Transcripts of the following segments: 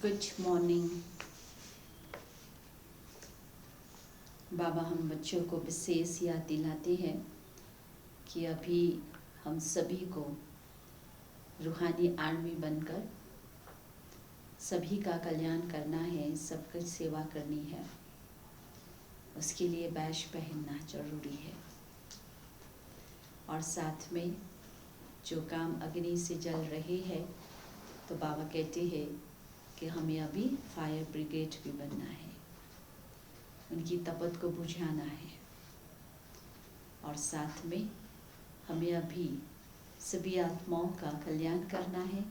Good morning. बाबा हम बच्चों को विशेष याद दिलाते हैं कि अभी हम सभी को रूहानी आर्मी बनकर सभी का कल्याण करना है, सबकी सेवा करनी है। उसके लिए बैश पहनना जरूरी है और साथ में जो काम अग्नि से जल रहे हैं, तो बाबा कहते हैं कि हमें अभी फायर ब्रिगेड भी बनना है, उनकी तपत को बुझाना है। और साथ में हमें अभी सभी आत्माओं का कल्याण करना है।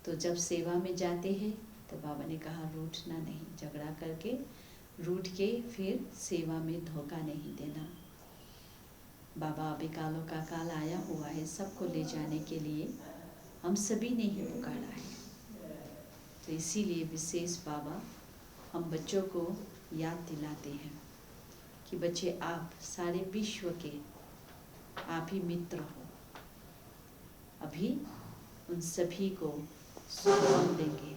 तो जब सेवा में जाते हैं तो बाबा ने कहा रूठना नहीं, झगड़ा करके रूठ के फिर सेवा में धोखा नहीं देना। बाबा अभी कालों का काल आया हुआ है, सबको ले जाने के लिए हम सभी ने ही पुकारा है। तो इसीलिए विशेष बाबा हम बच्चों को याद दिलाते हैं कि बच्चे, आप सारे विश्व के आप ही मित्र हो। अभी उन सभी को सुख कौन देंगे,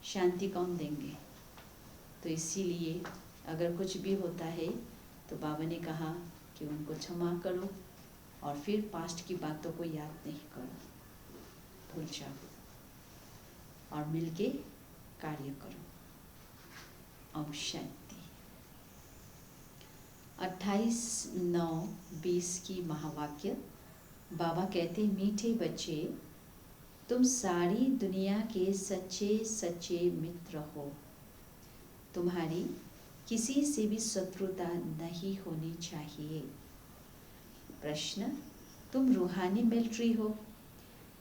शांति कौन देंगे। तो इसीलिए अगर कुछ भी होता है तो बाबा ने कहा कि उनको क्षमा करो और फिर पास्ट की बातों को याद नहीं करो, भूल जाओ और मिलके कार्य करो। ओम शांति। 28/9/20 की महावाक्य। बाबा कहते, मीठे बच्चे, तुम सारी दुनिया के सच्चे सच्चे मित्र हो। तुम्हारी किसी से भी शत्रुता नहीं होनी चाहिए। प्रश्न, तुम रूहानी मिलिट्री हो,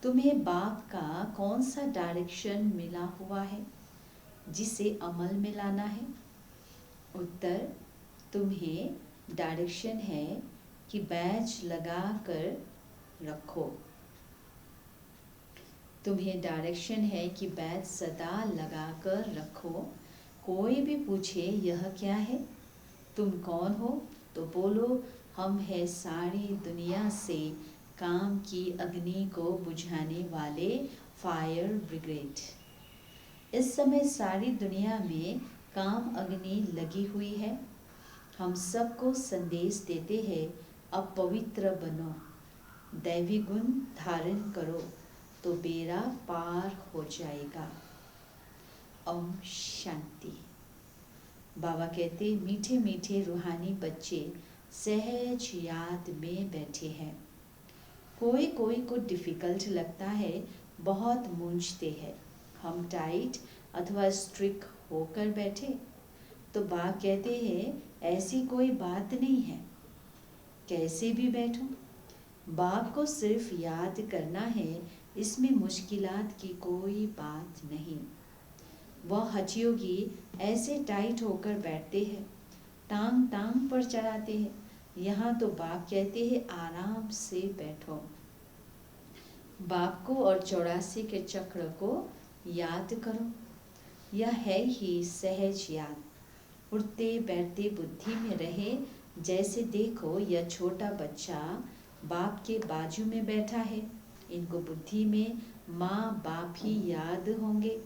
तुम्हें बाप का कौन सा डायरेक्शन मिला हुआ है जिसे अमल में लाना है? उत्तर, तुम्हें डायरेक्शन है कि बैज लगा कर रखो। तुम्हें डायरेक्शन है कि बैज सदा लगा कर रखो। कोई भी पूछे यह क्या है, तुम कौन हो, तो बोलो हम है सारी दुनिया से काम की अग्नि को बुझाने वाले फायर ब्रिगेड। इस समय सारी दुनिया में काम अग्नि लगी हुई है। हम सबको संदेश देते हैं, अब पवित्र बनो, दैवी गुण धारण करो तो बेड़ा पार हो जाएगा। ओम शांति। बाबा कहते, मीठे मीठे रूहानी बच्चे सहज याद में बैठे हैं। कोई कोई को डिफ़िकल्ट लगता है, बहुत मूंझते हैं। हम टाइट अथवा स्ट्रिक्ट होकर बैठे तो बाबा कहते हैं ऐसी कोई बात नहीं है, कैसे भी बैठो। बाप को सिर्फ याद करना है, इसमें मुश्किलात की कोई बात नहीं। वह हठयोगी ऐसे टाइट होकर बैठते हैं, टांग टांग पर चढ़ाते हैं। यहाँ तो बाप कहते हैं आराम से बैठो। बाप को और 84 के चक्र को याद करो। यह है ही सहज याद। उठते बैठते बुद्धि में रहे। जैसे देखो, यह छोटा बच्चा बाप के बाजू में बैठा है, इनको बुद्धि में माँ बाप ही याद होंगे।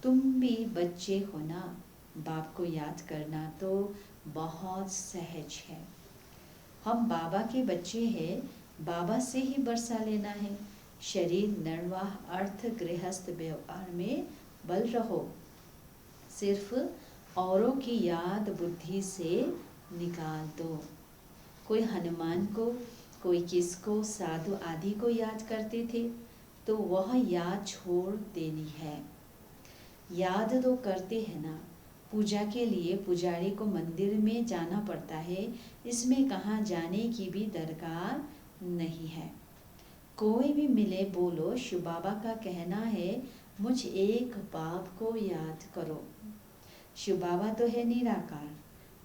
तुम भी बच्चे हो ना, बाप को याद करना तो बहुत सहज है। हम बाबा के बच्चे हैं, बाबा से ही बरसा लेना है। शरीर निर्वाह अर्थ गृहस्थ व्यवहार में बल रहो। सिर्फ औरों की याद बुद्धि से निकाल दो। कोई हनुमान को, कोई किसको, साधु आदि को याद करते थे, तो वह याद छोड़ देनी है। याद तो करते हैं ना। पूजा के लिए पुजारी को मंदिर में जाना पड़ता है, इसमें कहाँ जाने की भी दरकार नहीं है। कोई भी मिले बोलो, शिव बाबा का कहना है मुझ एक बाप को याद करो। शिव बाबा तो है निराकार,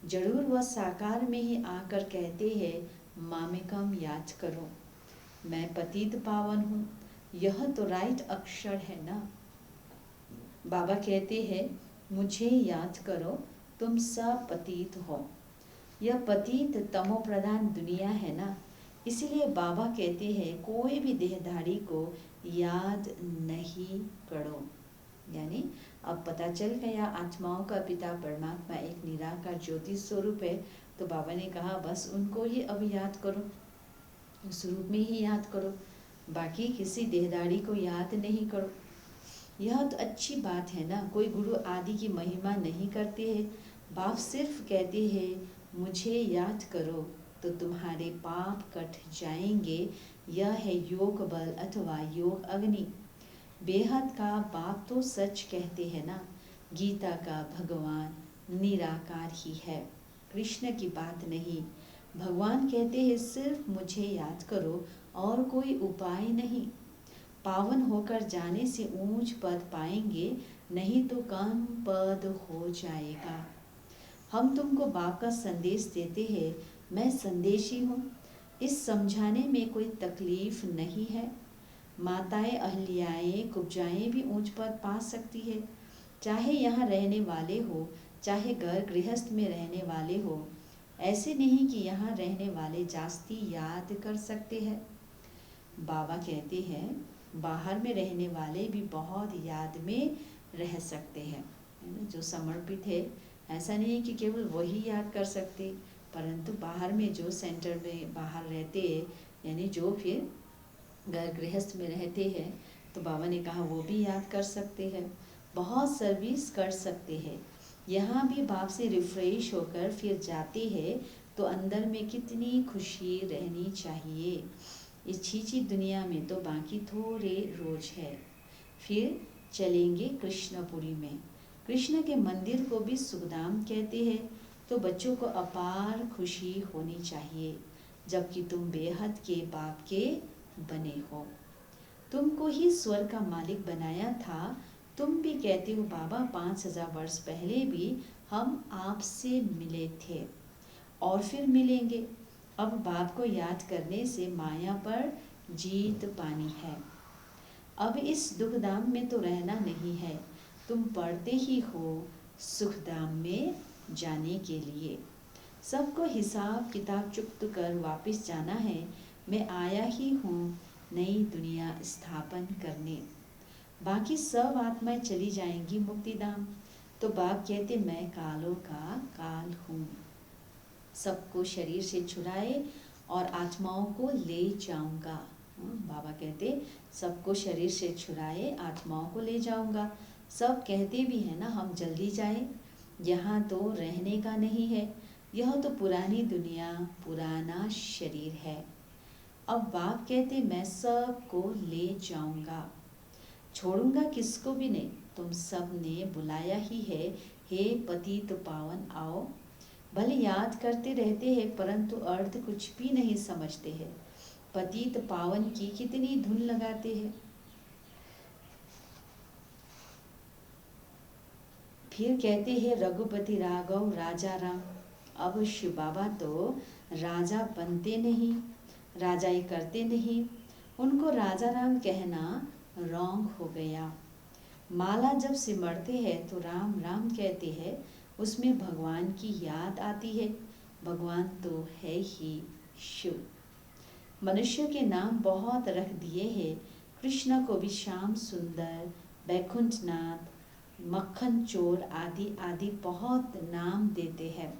जरूर वह साकार में ही आकर कहते हैं मामेकम याद करो, मैं पतित पावन हूँ। यह तो राइट अक्षर है ना। बाबा कहते हैं मुझे याद करो, तुम सब पतित हो। यह पतित तमो प्रधान दुनिया है ना, इसीलिए बाबा कहते हैं कोई भी देहधारी को याद नहीं करो। यानी अब पता चल गया आत्माओं का पिता परमात्मा एक निराकार ज्योति स्वरूप है। तो बाबा ने कहा बस उनको ही अब याद करो, उस रूप में ही याद करो, बाकी किसी देहदारी को याद नहीं करो। यह तो अच्छी बात है ना, कोई गुरु आदि की महिमा नहीं करते हैं, बाप सिर्फ कहते हैं मुझे याद करो तो तुम्हारे पाप कट जाएंगे। यह है योग बल अथवा योग अग्नि। बेहद का बाप तो सच कहते हैं ना, गीता का भगवान निराकार ही है, कृष्ण की बात नहीं। भगवान कहते हैं सिर्फ मुझे याद करो और कोई उपाय नहीं। पावन होकर जाने से ऊंच पद पाएंगे, नहीं तो कम पद हो जाएगा। हम तुमको बाप का संदेश देते हैं, मैं संदेशी हूँ, इस समझाने में कोई तकलीफ नहीं है। माताएं अहल्याएं कुब्जाएं भी ऊंच पद पा सकती है, चाहे यहाँ रहने वाले हो चाहे घर गृहस्थ में रहने वाले हो। ऐसे नहीं कि यहाँ रहने वाले जास्ती याद कर सकते हैं। बाबा कहते हैं बाहर में रहने वाले भी बहुत याद में रह सकते हैं, है ना, जो समर्पित है। ऐसा नहीं है कि केवल वही याद कर सकते, परंतु बाहर में जो सेंटर में बाहर रहते हैं, यानी जो फिर घर गृहस्थ में रहते हैं, तो बाबा ने कहा वो भी याद कर सकते हैं, बहुत सर्विस कर सकते हैं। यहाँ भी बाप से रिफ्रेश होकर फिर जाते हैं तो अंदर में कितनी खुशी रहनी चाहिए। इस छीछी दुनिया में तो बाकी थोड़े रोज है, फिर चलेंगे कृष्णपुरी में। कृष्ण के मंदिर को भी सुखधाम कहते हैं, तो बच्चों को अपार खुशी होनी चाहिए, जबकि तुम बेहद के बाप के बने हो। तुमको ही स्वर्ग का मालिक बनाया था। तुम भी कहते हो बाबा 5000 वर्ष पहले भी हम आपसे मिले थे और फिर मिलेंगे। अब बाप को याद करने से माया पर जीत पानी है। अब इस दुखधाम में तो रहना नहीं है, तुम पढ़ते ही हो सुखधाम में जाने के लिए। सबको हिसाब किताब चुक्त कर वापस जाना है। मैं आया ही हूँ नई दुनिया स्थापन करने। बाकी सब आत्माएं चली जाएंगी मुक्तिधाम। तो बाप कहते मैं कालों का काल हूँ, सबको शरीर से छुड़ाए और आत्माओं को ले जाऊंगा। बाबा कहते सबको शरीर से छुड़ाए आत्माओं को ले जाऊंगा। सब कहते भी हैं ना हम जल्दी जाए, यहाँ तो रहने का नहीं है, यह तो पुरानी दुनिया पुराना शरीर है। अब बाप कहते मैं सबको ले जाऊंगा, छोड़ूंगा किसको भी नहीं। तुम सब ने बुलाया ही है, हे पतित पावन आओ। भले याद करते रहते हैं परंतु अर्थ कुछ भी नहीं समझते हैं। पतित पावन की कितनी धुन लगाते हैं। फिर कहते हैं रघुपति राघव राजा राम। अब शिव बाबा तो राजा बनते नहीं, राजाई करते नहीं, उनको राजा राम कहना रॉन्ग हो गया। माला जब सिमरते हैं तो राम राम कहते हैं, उसमें भगवान की याद आती है। भगवान तो है ही शिव। मनुष्य के नाम बहुत रख दिए हैं, कृष्ण को भी श्याम सुंदर, बैकुंठनाथ, मक्खन चोर आदि आदि बहुत नाम देते हैं।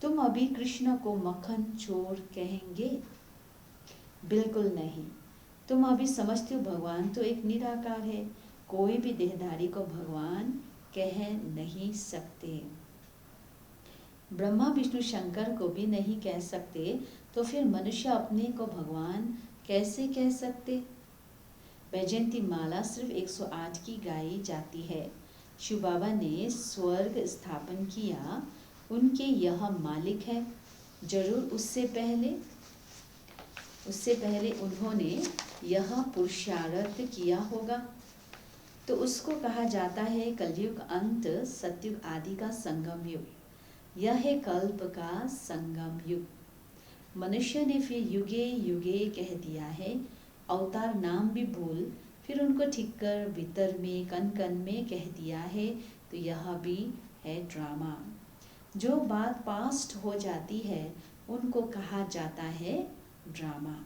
तुम अभी कृष्ण को मक्खन चोर कहेंगे? बिल्कुल नहीं। तुम अभी समझते हो भगवान तो एक निराकार है, कोई भी देहधारी को भगवान कह नहीं सकते। ब्रह्मा विष्णु शंकर को भी नहीं कह सकते, तो फिर मनुष्य अपने को भगवान कैसे कह सकते? वैजयंती माला सिर्फ 108 की गाई जाती है। शिव बाबा ने स्वर्ग स्थापन किया, उनके यह मालिक है। जरूर उससे पहले उन्होंने यह पुरुषार्थ किया होगा। तो उसको कहा जाता है कलयुग अंत सतयुग आदि का संगम युग। यह है कल्प का संगम युग। मनुष्य ने फिर युगे युगे कह दिया है, अवतार नाम भी भूल, फिर उनको ठीक कर भीतर में कन कन में कह दिया है। तो यह भी है ड्रामा। जो बात पास्ट हो जाती है उनको कहा जाता है ड्रामा।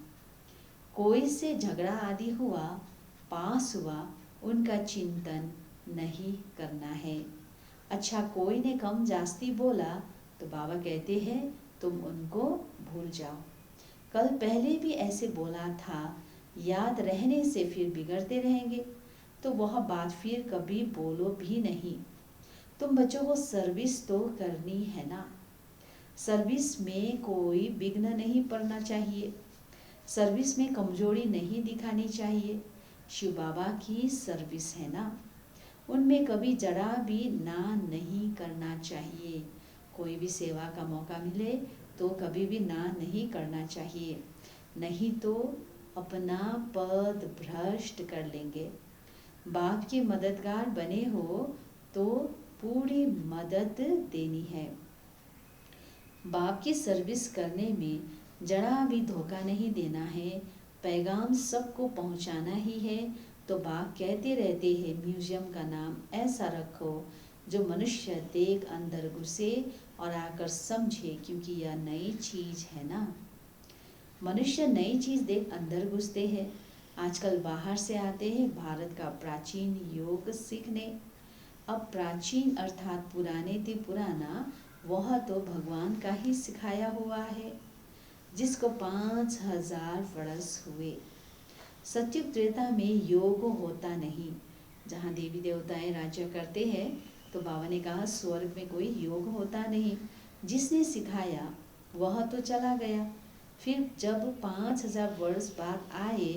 कोई से झगड़ा आदि हुआ, पास हुआ, उनका चिंतन नहीं करना है। अच्छा, कोई ने कम जास्ती बोला तो बाबा कहते हैं तुम उनको भूल जाओ। कल पहले भी ऐसे बोला था, याद रहने से फिर बिगड़ते रहेंगे, तो वह बात फिर कभी बोलो भी नहीं। तुम बच्चों को सर्विस तो करनी है ना। सर्विस में कोई विघ्न नहीं पड़ना चाहिए, सर्विस में कमजोरी नहीं दिखानी चाहिए। शिव बाबा की सर्विस है ना, उनमें कभी जरा भी ना नहीं करना चाहिए। कोई भी सेवा का मौका मिले तो कभी भी ना नहीं करना चाहिए, नहीं तो अपना पद भ्रष्ट कर लेंगे। बाप के मददगार बने हो तो पूरी मदद देनी है। बाप की सर्विस करने में जरा भी धोखा नहीं देना है, पैगाम सबको पहुंचाना ही है। तो बाप कहते रहते हैं, म्यूजियम का नाम ऐसा रखो जो मनुष्य देख अंदर घुसे और आकर समझे, क्योंकि यह नई चीज है ना। मनुष्य नई चीज देख अंदर घुसते हैं। आजकल बाहर से आते हैं भारत का प्राचीन योग सीखने। अब प्राचीन अर्थात पुराने ते पुराना, वह तो भगवान का ही सिखाया हुआ है, जिसको 5000 वर्ष हुए। सत्युग त्रेता में योग होता नहीं। जहाँ देवी देवताएं राज्य करते हैं तो बाबा ने कहा स्वर्ग में कोई योग होता नहीं। जिसने सिखाया वह तो चला गया, फिर जब 5000 वर्ष बाद आए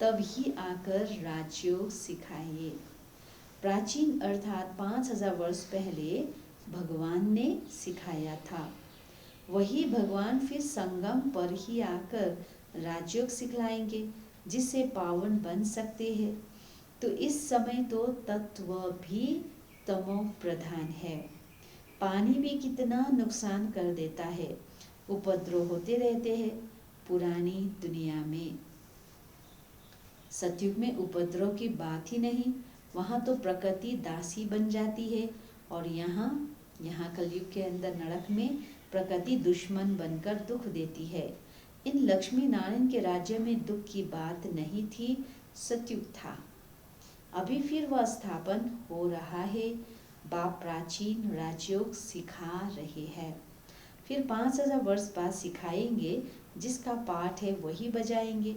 तब ही आकर राजयोग सिखाइए। प्राचीन अर्थात 5000 वर्ष पहले भगवान ने सिखाया था, वही भगवान फिर संगम पर ही आकर राजयोग सिखलाएंगे, जिससे पावन बन सकते हैं। तो इस समय तो तत्व भी तमो प्रधान है। पानी भी कितना नुकसान कर देता है, उपद्रव होते रहते हैं पुरानी दुनिया में। सतयुग में उपद्रव की बात ही नहीं, वहाँ तो प्रकृति दासी बन जाती है। और यहाँ कलयुग के अंदर नरक में प्रकृति दुश्मन बनकर दुख देती है। इन लक्ष्मी नारायण के राज्य में दुख की बात नहीं थी, सतयुग था। अभी फिर वह स्थापन हो रहा है। बाप प्राचीन राजयोग सिखा रहे हैं, फिर 5000 वर्ष बाद सिखाएंगे। जिसका पाठ है वही बजाएंगे।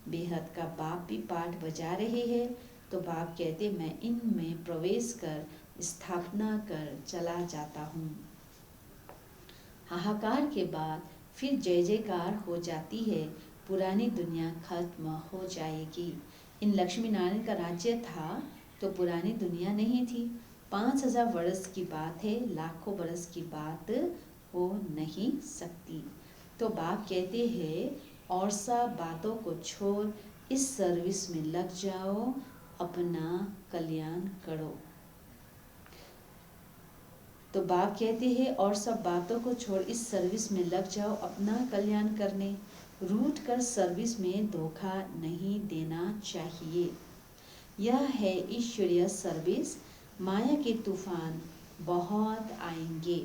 बेहद का बाप भी पाठ बजा रहे हैं। तो बाप कहते मैं इनमें प्रवेश कर स्थापना कर चला जाता हूँ। हाहाकार के बाद फिर जय जयकार हो जाती है, पुरानी दुनिया खत्म हो जाएगी। इन लक्ष्मी नारायण का राज्य था तो पुरानी दुनिया नहीं थी। 5000 वर्ष की बात है, लाखों वर्ष की बात हो नहीं सकती। तो बाप कहते हैं और सब बातों को छोड़ इस सर्विस में लग जाओ, अपना कल्याण करो। तो बाप कहते हैं और सब बातों को छोड़ इस सर्विस में लग जाओ, अपना कल्याण करने। रूठ कर सर्विस में धोखा नहीं देना चाहिए। यह है ईश्वरीय सर्विस। माया के तूफान बहुत आएंगे,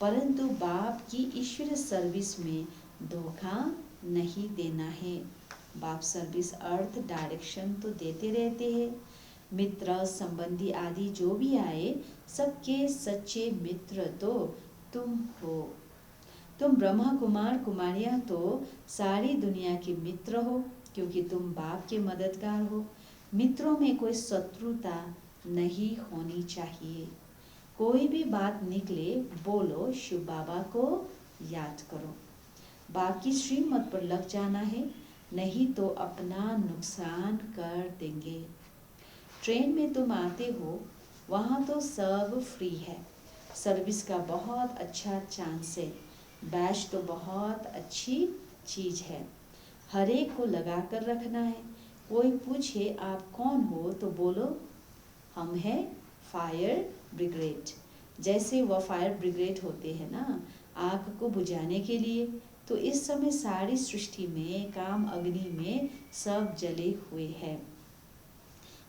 परंतु बाप की ईश्वरीय सर्विस में धोखा नहीं देना है। बाप सर्विस अर्थ डायरेक्शन तो देते रहते हैं। मित्र संबंधी आदि जो भी आए, सबके सच्चे मित्र तो तुम हो। तुम ब्रह्मा कुमार कुमारियां तो सारी दुनिया के मित्र हो, क्योंकि तुम बाप के मददगार हो। मित्रों में कोई शत्रुता नहीं होनी चाहिए। कोई भी बात निकले बोलो शिव बाबा को याद करो। बाप की श्रीमत पर लग जाना है, नहीं तो अपना नुकसान कर देंगे। ट्रेन में तुम आते हो, वहाँ तो सब फ्री है। सर्विस का बहुत अच्छा चांस है। बैच तो बहुत अच्छी चीज़ है, हर एक को लगा कर रखना है। कोई पूछे आप कौन हो तो बोलो हम हैं फायर ब्रिगेड। जैसे वह फायर ब्रिगेड होते हैं ना आग को बुझाने के लिए, तो इस समय सारी सृष्टि में काम अग्नि में सब जले हुए हैं।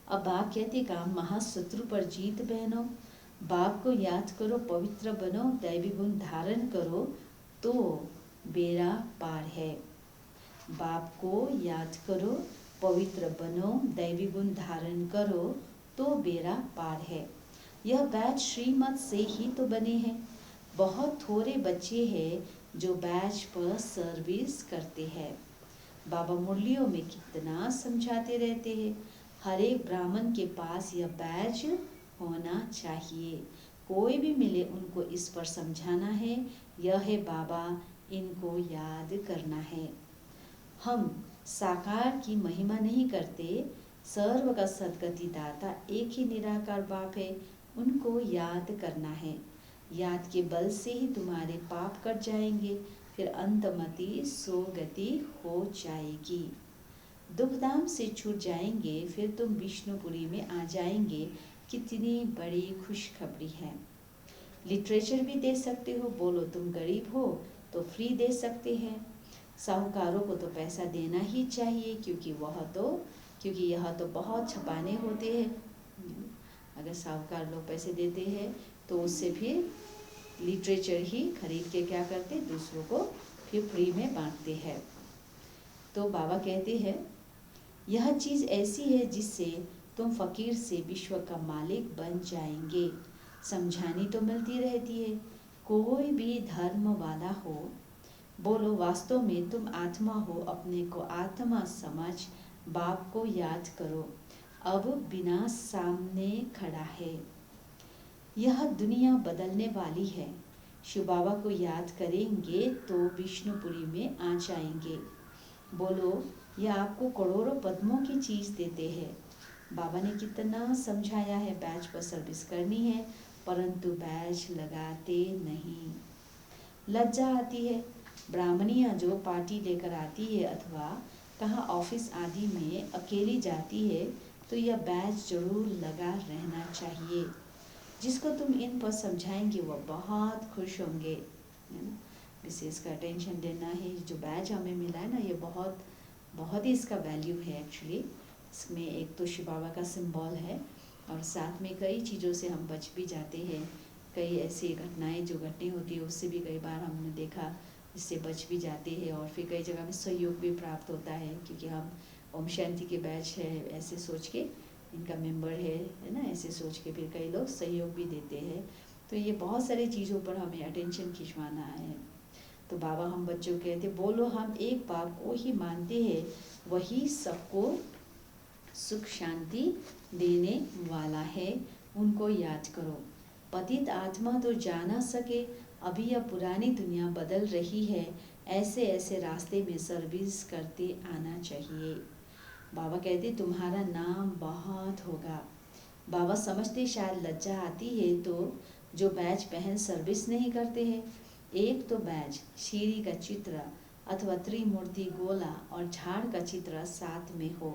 अब बाप कहते काम महाशत्रु पर जीत पहनो। बाप को याद करो, पवित्र बनो, दैवी गुण धारण करो तो बेड़ा पार है। बाप को याद करो, पवित्र बनो, दैवी गुण धारण करो तो बेड़ा पार है। यह बैच श्रीमत से ही तो बने हैं। बहुत थोड़े बच्चे हैं जो बैच पर सर्विस करते हैं। बाबा मुरलियों में कितना समझाते रहते हैं, हर एक ब्राह्मण के पास यह बैच होना चाहिए। कोई भी मिले उनको इस पर समझाना है, यह है बाबा, इनको याद करना है। हम साकार की महिमा नहीं करते, सर्व का सदगति दाता एक ही निराकार बाप है, उनको याद करना है। याद के बल से ही तुम्हारे पाप कट जाएंगे, फिर अंतमति सोगति हो जाएगी। दुखधाम से छूट जाएंगे, फिर तुम विष्णुपुरी में आ जाएंगे। कितनी बड़ी खुशखबरी है। लिटरेचर भी दे सकते हो, बोलो तुम गरीब हो तो फ्री दे सकते हैं। साहूकारों को तो पैसा देना ही चाहिए, क्योंकि यह तो बहुत छपाने होते हैं। अगर साहूकार लोग पैसे देते हैं तो उससे फिर लिटरेचर ही खरीद के क्या करते, दूसरों को फिर फ्री में बांटते हैं। तो बाबा कहते हैं यह चीज़ ऐसी है जिससे तुम फकीर से विश्व का मालिक बन जाएंगे। समझानी तो मिलती रहती है, कोई भी धर्म वाला हो, बोलो वास्तव में तुम आत्मा हो, अपने को आत्मा समझ बाप को याद करो, अब विनाश सामने खड़ा है। यह दुनिया बदलने वाली है। शिव बाबा को याद करेंगे तो विष्णुपुरी में आ जाएंगे। बोलो यह आपको करोड़ों पद्मों की चीज़ देते हैं। बाबा ने कितना समझाया है, बैच पर सर्विस करनी है, परंतु बैच लगाते नहीं। लज्जा आती है। ब्राह्मणियाँ जो पार्टी लेकर आती है अथवा कहाँ ऑफिस आदि में अकेली जाती है, तो यह बैच जरूर लगा रहना चाहिए। जिसको तुम इन पर समझाएंगे वो बहुत खुश होंगे, है ना। विशेष का अटेंशन देना है। जो बैच हमें मिला है ना, ये बहुत ही इसका वैल्यू है एक्चुअली। इसमें एक तो शिव बाबा का सिंबल है और साथ में कई चीज़ों से हम बच भी जाते हैं। कई ऐसी घटनाएं जो घटनी होती है उससे भी कई बार हमने देखा, इससे बच भी जाते हैं और फिर कई जगह में सहयोग भी प्राप्त होता है, क्योंकि हम ओम शांति के बैच है ऐसे सोच के, इनका मेंबर है ना, ऐसे सोच के फिर कई लोग सहयोग भी देते हैं। तो ये बहुत सारी चीज़ों पर हमें अटेंशन खिंचवाना है। तो बाबा हम बच्चों कहते, बोलो हम एक बाप को ही मानते हैं, वही सबको सुख शांति देने वाला है, उनको याद करो। पतित आत्मा तो जा ना सके, अभी यह पुरानी दुनिया बदल रही है, ऐसे ऐसे रास्ते में सर्विस करते आना चाहिए। बाबा कहते तुम्हारा नाम बहुत होगा। बाबा समझते शायद लज्जा आती है तो जो बैच पहन सर्विस नहीं करते हैं। एक तो बैच शीरी का चित्र अथवा त्रिमूर्ति गोला और झाड़ का चित्र साथ में हो।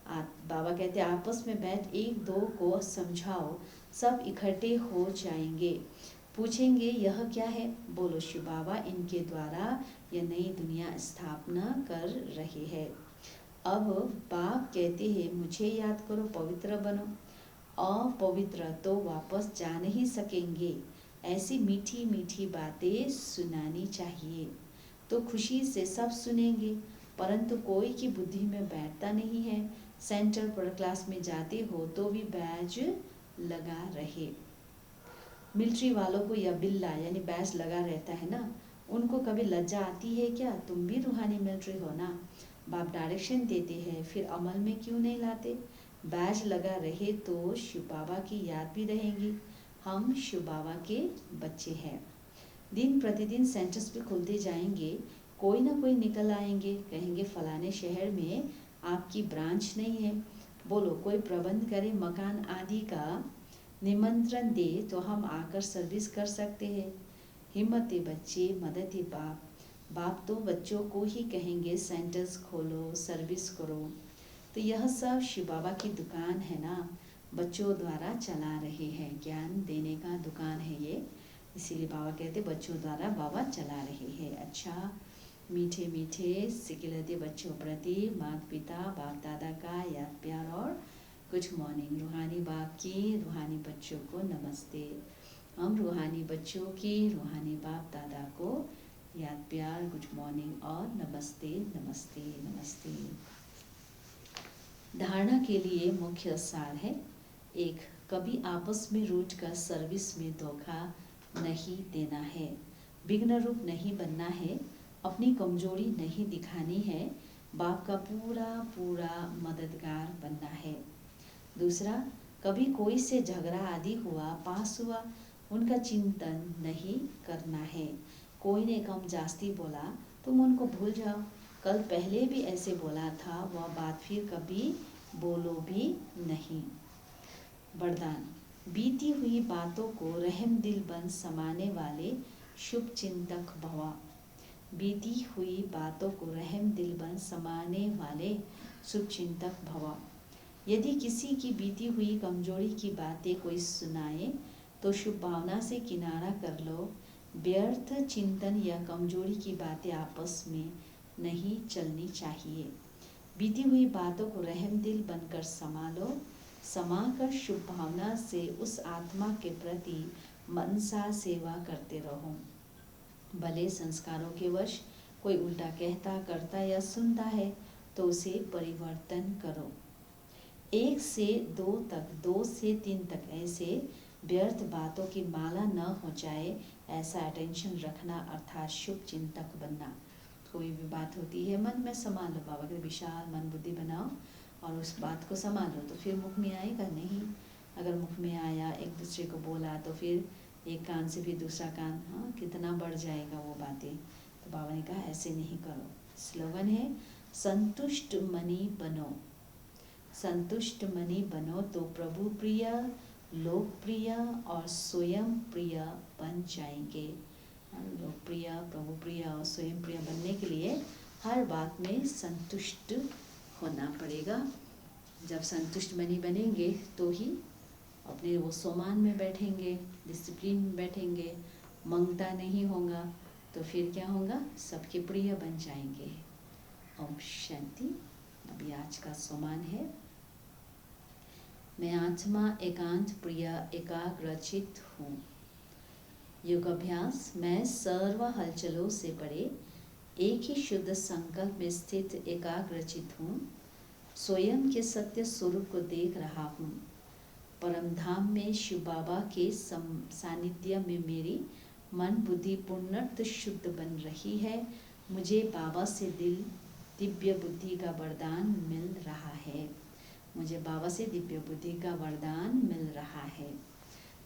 बाबा कहते आपस में बैठ एक दो को समझाओ, सब इकट्ठे हो जाएंगे। पूछेंगे यह क्या है, बोलो शिव बाबा इनके द्वारा यह नई दुनिया स्थापना कर रहे हैं। अब बाप कहते हैं मुझे याद करो, पवित्र बनो। अपवित्र तो वापस जा नहीं सकेंगे। ऐसी मीठी मीठी बातें सुनानी चाहिए तो खुशी से सब सुनेंगे, परंतु कोई की बुद्धि में बैठता नहीं है। सेंटर पर क्लास में जाते हो तो भी बैज लगा रहे। मिलिट्री वालों को यह बिल्ला यानी बैज लगा रहता है ना, उनको कभी लज्जा आती है क्या? तुम भी रूहानी मिलिट्री हो ना। बाप डायरेक्शन देते हैं, फिर अमल में क्यों नहीं लाते? बैज लगा रहे तो शिव बाबा की याद भी रहेगी। हम शिव बाबा के बच्चे हैं। दिन प्रतिदिन सेंटर्स भी खुलते जाएंगे, कोई ना कोई निकल आएंगे, कहेंगे फलाने शहर में आपकी ब्रांच नहीं है, बोलो कोई प्रबंध करे, मकान आदि का निमंत्रण दे तो हम आकर सर्विस कर सकते हैं। हिम्मती बच्चे, मददी बाप। बाप तो बच्चों को ही कहेंगे सेंटर्स खोलो, सर्विस करो। तो यह सब शिव बाबा की दुकान है ना, बच्चों द्वारा चला रहे हैं, ज्ञान देने का दुकान है ये। इसीलिए बाबा कहते बच्चों द्वारा बाबा चला रहे हैं। अच्छा मीठे मीठे सिकिलते बच्चों प्रति माता पिता बाप दादा का याद प्यार और गुड मॉर्निंग। रूहानी बाप की रूहानी बच्चों को नमस्ते। हम रूहानी बच्चों की रूहानी बाप दादा को याद प्यार, गुड मॉर्निंग और नमस्ते नमस्ते नमस्ते। धारणा के लिए मुख्य सार है, एक, कभी आपस में रूठकर सर्विस में धोखा नहीं देना है, विघ्न रूप नहीं बनना है, अपनी कमजोरी नहीं दिखानी है, बाप का पूरा पूरा मददगार बनना है। दूसरा, कभी कोई से झगड़ा आदि हुआ, पास हुआ, उनका चिंतन नहीं करना है। कोई ने कम जास्ती बोला, तुम उनको भूल जाओ, कल पहले भी ऐसे बोला था, वह बात फिर कभी बोलो भी नहीं। वरदान, बीती हुई बातों को रहम दिल बन समाने वाले शुभ चिंतक भवा। बीती हुई बातों को रहम दिल बन समाने वाले शुभ चिंतक भवा। यदि किसी की बीती हुई कमजोरी की बातें कोई सुनाए तो शुभ भावना से किनारा कर लो। व्यर्थ चिंतन या कमजोरी की बातें आपस में नहीं चलनी चाहिए। बीती हुई बातों को रहम दिल बनकर संभालो, समाकर शुभ भावना से उस आत्मा के प्रति मनसा सेवा करते रहो। भले संस्कारों के वश कोई उल्टा कहता, करता या सुनता है तो उसे परिवर्तन करो। 1 से 2 तक, 2 से 3 तक ऐसे व्यर्थ बातों की माला न हो जाए, ऐसा अटेंशन रखना अर्थात शुभ चिंतक बनना। कोई भी बात होती है मन में संभालो, बाबा के विशाल मन बुद्धि बनाओ और उस बात को संभालो, तो फिर मुख में आएगा नहीं। अगर मुख में आया, एक दूसरे को बोला, तो फिर एक कान से फिर दूसरा कान, हाँ कितना बढ़ जाएगा वो बातें। तो बाबा ने कहा ऐसे नहीं करो। स्लोगन है, संतुष्ट मनी बनो। संतुष्ट मनी बनो तो प्रभु प्रिय, लोकप्रिय और स्वयं प्रिय बन जाएंगे। लोकप्रिय, प्रभु प्रिय और स्वयं प्रिय बनने के लिए हर बात में संतुष्ट होना पड़ेगा। जब संतुष्ट मनी बनेंगे तो ही अपने वो सोमान में बैठेंगे, डिसिप्लिन में बैठेंगे, मंगता नहीं होगा, तो फिर क्या होगा, सबके प्रिय बन जाएंगे। ओम शांति। अभी आज का सोमान है, मैं आत्मा एकांत प्रिय एकाग्रचित हूँ। योग अभ्यास, मैं सर्व हलचलों से परे एक ही शुद्ध संकल्प में स्थित एकाग्रचित हूँ। स्वयं के सत्य स्वरूप को देख रहा हूँ। परम धाम में शिव बाबा के सानिध्य में मेरी मन बुद्धि पूर्णतः शुद्ध बन रही है। मुझे बाबा से दिव्य बुद्धि का वरदान मिल रहा है। मुझे बाबा से दिव्य बुद्धि का वरदान मिल रहा है।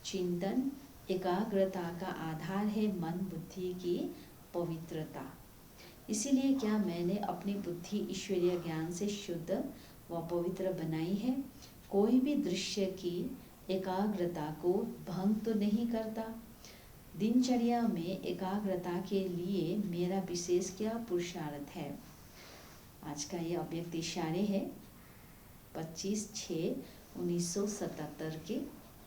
चिंतन, एकाग्रता का आधार है मन बुद्धि की पवित्रता। इसीलिए क्या मैंने अपनी बुद्धि ईश्वरीय ज्ञान से शुद्ध व पवित्र बनाई है। कोई भी दृश्य की एकाग्रता को भंग तो नहीं करता। दिनचर्या में एकाग्रता के लिए मेरा विशेष क्या पुरुषार्थ है। आज का ये अव्यक्त इशारे है 25/6/1977 के।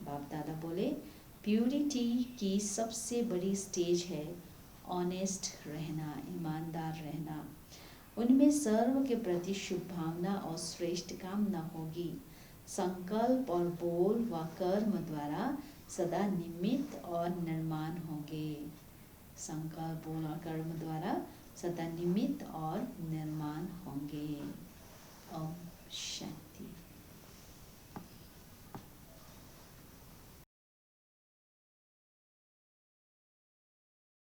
बाप दादा बोले, प्यूरिटी की सबसे बड़ी स्टेज है ऑनेस्ट रहना, ईमानदार रहना। उनमें सर्व के प्रति शुभ भावना और श्रेष्ठ कामना होगी। संकल्प और बोल व कर्म द्वारा सदा निमित्त और निर्माण होंगे। संकल्प, बोल और कर्म द्वारा सदा निमित्त और निर्माण होंगे। ओम शांति।